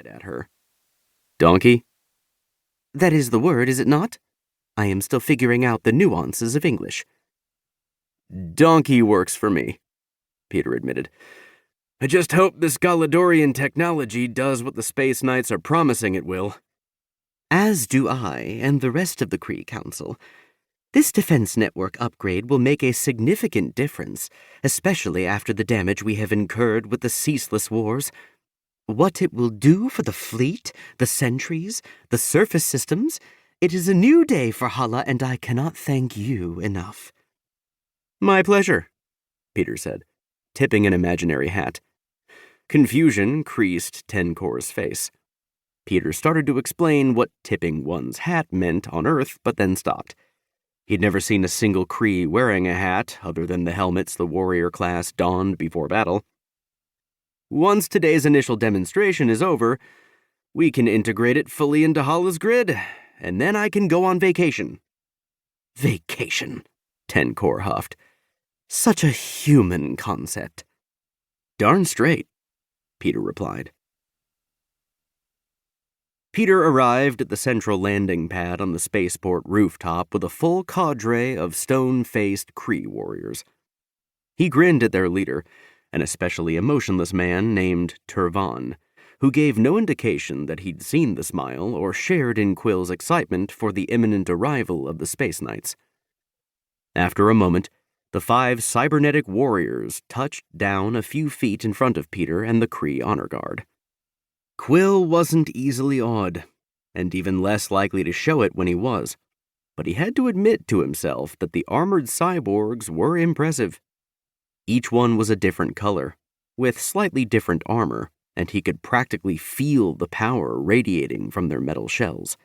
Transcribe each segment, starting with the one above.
right at her. Donkey? That is the word, is it not? I am still figuring out the nuances of English. Donkey works for me, Peter admitted. I just hope this Galadorian technology does what the Space Knights are promising it will. As do I and the rest of the Kree Council. This defense network upgrade will make a significant difference, especially after the damage we have incurred with the ceaseless wars. What it will do for the fleet, the sentries, the surface systems, it is a new day for Hala, and I cannot thank you enough. My pleasure, Peter said, tipping an imaginary hat. Confusion creased Tenkor's face. Peter started to explain what tipping one's hat meant on Earth, but then stopped. He'd never seen a single Kree wearing a hat other than the helmets the warrior class donned before battle. Once today's initial demonstration is over, we can integrate it fully into Hala's grid, and then I can go on vacation. Vacation, Tenkor huffed. Such a human concept. Darn straight, Peter replied. Peter arrived at the central landing pad on the spaceport rooftop with a full cadre of stone-faced Kree warriors. He grinned at their leader, an especially emotionless man named Turvan, who gave no indication that he'd seen the smile or shared in Quill's excitement for the imminent arrival of the Space Knights. After a moment, the 5 cybernetic warriors touched down a few feet in front of Peter and the Kree honor guard. Quill wasn't easily awed, and even less likely to show it when he was, but he had to admit to himself that the armored cyborgs were impressive. Each one was a different color, with slightly different armor, and he could practically feel the power radiating from their metal shells.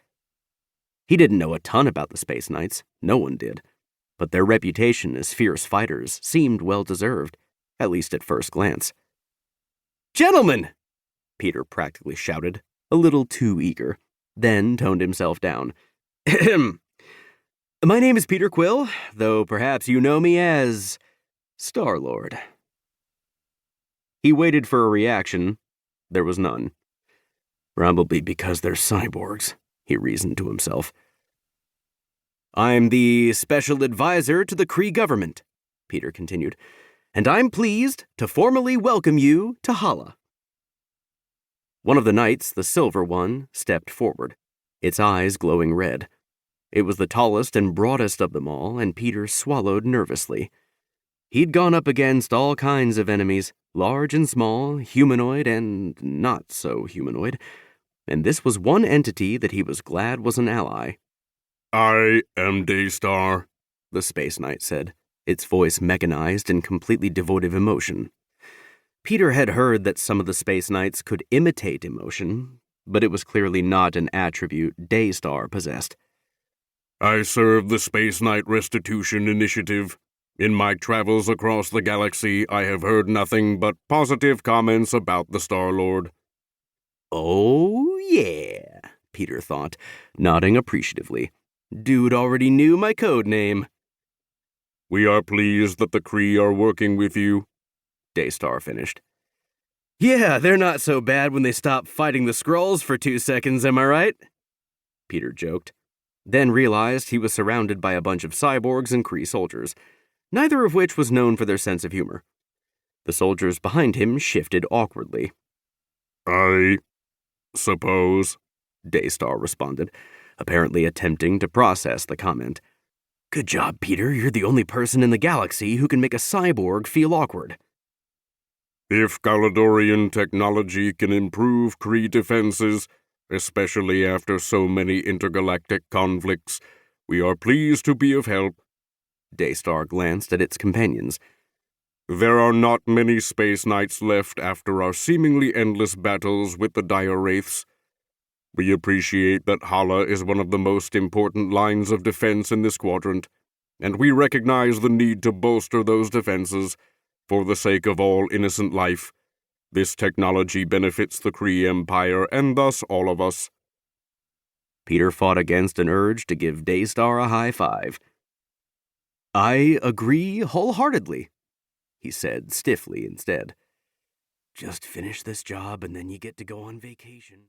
He didn't know a ton about the Space Knights, no one did, but their reputation as fierce fighters seemed well-deserved, at least at first glance. Gentlemen! Peter practically shouted, a little too eager, then toned himself down. My name is Peter Quill, though perhaps you know me as Star-Lord. He waited for a reaction. There was none. Probably because they're cyborgs, he reasoned to himself. I'm the special advisor to the Kree government, Peter continued, and I'm pleased to formally welcome you to Hala. One of the knights, the silver one, stepped forward, its eyes glowing red. It was the tallest and broadest of them all, and Peter swallowed nervously. He'd gone up against all kinds of enemies, large and small, humanoid and not so humanoid, and this was one entity that he was glad was an ally. I am Daystar, the Space Knight said, its voice mechanized and completely devoid of emotion. Peter had heard that some of the Space Knights could imitate emotion, but it was clearly not an attribute Daystar possessed. I serve the Space Knight Restitution Initiative. In my travels across the galaxy, I have heard nothing but positive comments about the Star-Lord. Oh, yeah, Peter thought, nodding appreciatively. Dude already knew my code name. We are pleased that the Kree are working with you, Daystar finished. Yeah, they're not so bad when they stop fighting the Skrulls for 2 seconds, am I right? Peter joked, then realized he was surrounded by a bunch of cyborgs and Kree soldiers, neither of which was known for their sense of humor. The soldiers behind him shifted awkwardly. I suppose, Daystar responded, apparently attempting to process the comment. Good job, Peter. You're the only person in the galaxy who can make a cyborg feel awkward. If Galadorian technology can improve Kree defenses, especially after so many intergalactic conflicts, we are pleased to be of help. Daystar glanced at its companions. There are not many Space Knights left after our seemingly endless battles with the Dire Wraiths. We appreciate that Hala is one of the most important lines of defense in this quadrant, and we recognize the need to bolster those defenses for the sake of all innocent life. This technology benefits the Kree Empire and thus all of us. Peter fought against an urge to give Daystar a high five. I agree wholeheartedly, he said stiffly instead. Just finish this job and then you get to go on vacation.